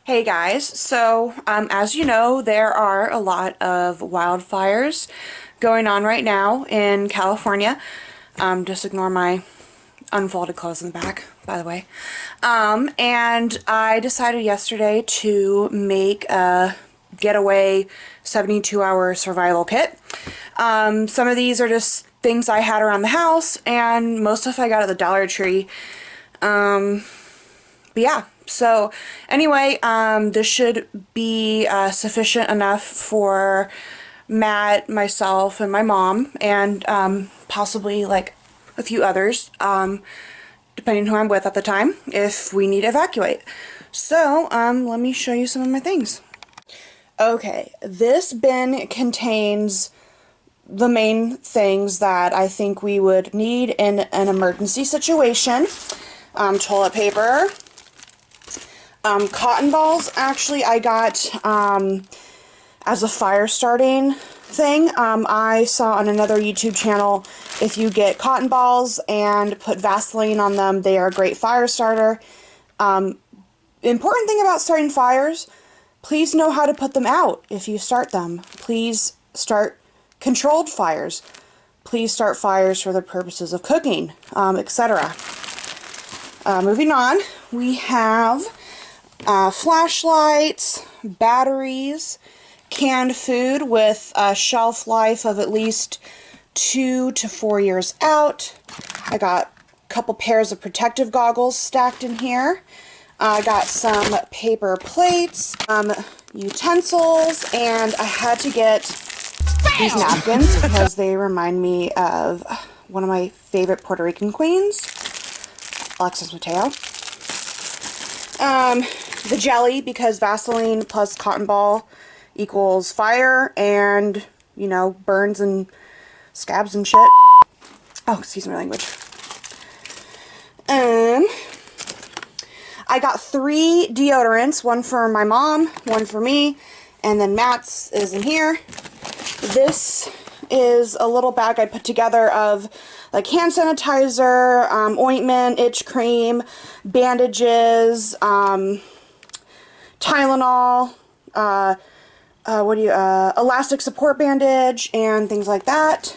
Hey guys, so as you know, there are a lot of wildfires going on right now in California. Just ignore my unfolded clothes in the back, by the way. And I decided yesterday to make a getaway 72-hour survival kit. Some of these are just things I had around the house, and most of it I got at the Dollar Tree. But yeah, so anyway, this should be sufficient enough for Matt, myself, and my mom, and possibly like a few others, depending who I'm with at the time, if we need to evacuate. So let me show you some of my things. Okay, this bin contains the main things that I think we would need in an emergency situation. Toilet paper, cotton balls. Actually, I got as a fire starting thing. I saw on another YouTube channel, if you get cotton balls and put Vaseline on them, they are a great fire starter. The important thing about starting fires, please know how to put them out if you start them. Please start controlled fires. Please start fires for the purposes of cooking, etc. Moving on, we have flashlights, batteries, canned food with a shelf life of at least 2 to 4 years out. I got a couple pairs of protective goggles stacked in here. I got some paper plates, utensils, and I had to get these napkins because they remind me of one of my favorite Puerto Rican queens, Alexis Mateo. The jelly, because Vaseline plus cotton ball equals fire and, you know, burns and scabs and shit. Oh, excuse my language. I got 3 deodorants, one for my mom, one for me, and then Matt's is in here. This is a little bag I put together of like hand sanitizer, ointment, itch cream, bandages, Tylenol, elastic support bandage, and things like that.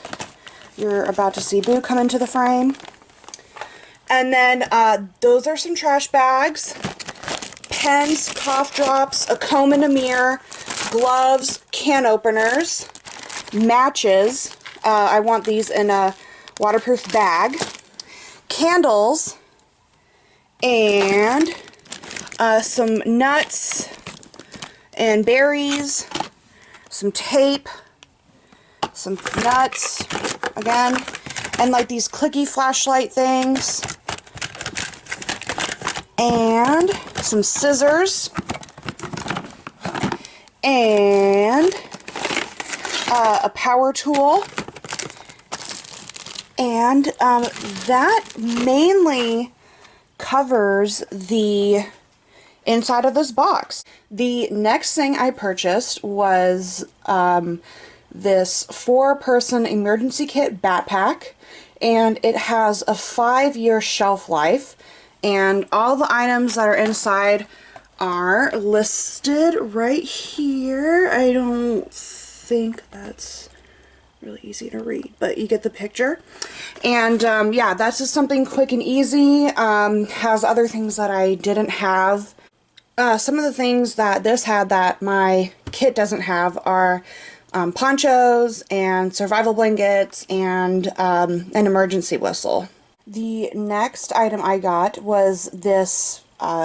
You're about to see Boo come into the frame. And then those are some trash bags, pens, cough drops, a comb and a mirror, gloves, can openers, matches. I want these in a waterproof bag, candles, and some nuts and berries, some tape, some nuts again, and like these clicky flashlight things, and some scissors, and a power tool. And that mainly covers the inside of this box. The next thing I purchased was this 4-person emergency kit backpack, and it has a 5-year shelf life, and all the items that are inside are listed right here. I don't think that's really easy to read, but you get the picture. And yeah, that's just something quick and easy. Has other things that I didn't have. Some of the things that this had that my kit doesn't have are ponchos and survival blankets and an emergency whistle. The next item I got was this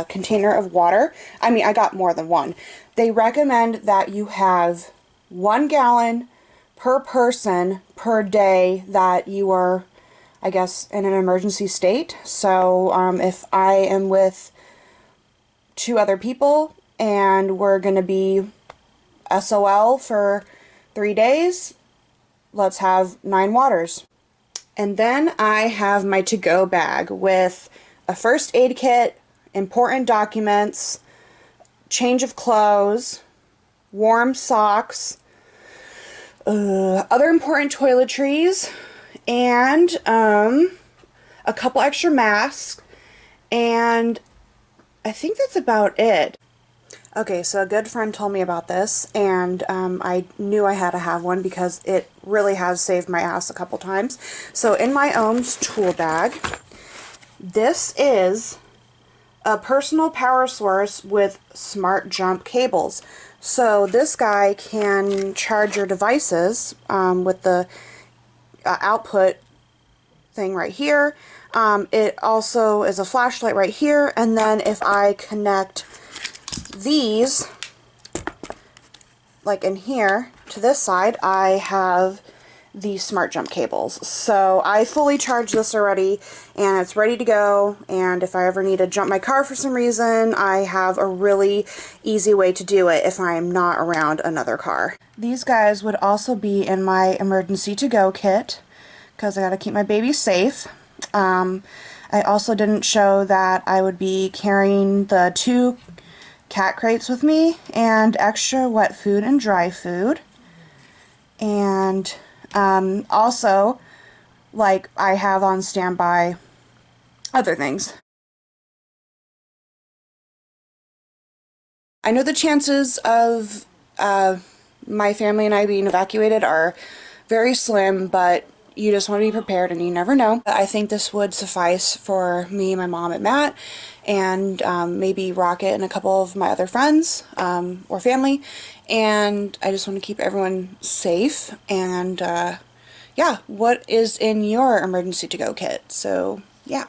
container of water. I mean, I got more than one. They recommend that you have 1 gallon per person per day that you are, I guess, in an emergency state. So if I am with 2 other people and we're going to be SOL for 3 days, let's have 9 waters. And then I have my to-go bag with a first aid kit, important documents, change of clothes, warm socks, other important toiletries, and a couple extra masks, and I think that's about it. Okay, so a good friend told me about this, and I knew I had to have one because it really has saved my ass a couple times. So in my OEM's tool bag, this is a personal power source with smart jump cables. So this guy can charge your devices with the output thing right here. It also is a flashlight right here, and then if I connect these, like in here, to this side, I have the smart jump cables. So I fully charged this already, and it's ready to go, and if I ever need to jump my car for some reason, I have a really easy way to do it if I'm not around another car. These guys would also be in my emergency to-go kit, because I gotta keep my baby safe. I also didn't show that I would be carrying the 2 cat crates with me and extra wet food and dry food. And also, like, I have on standby other things. I know the chances of my family and I being evacuated are very slim, but you just want to be prepared and you never know. I think this would suffice for me, my mom, and Matt, and maybe Rocket and a couple of my other friends or family. And I just want to keep everyone safe. And yeah, what is in your emergency to-go kit? So yeah.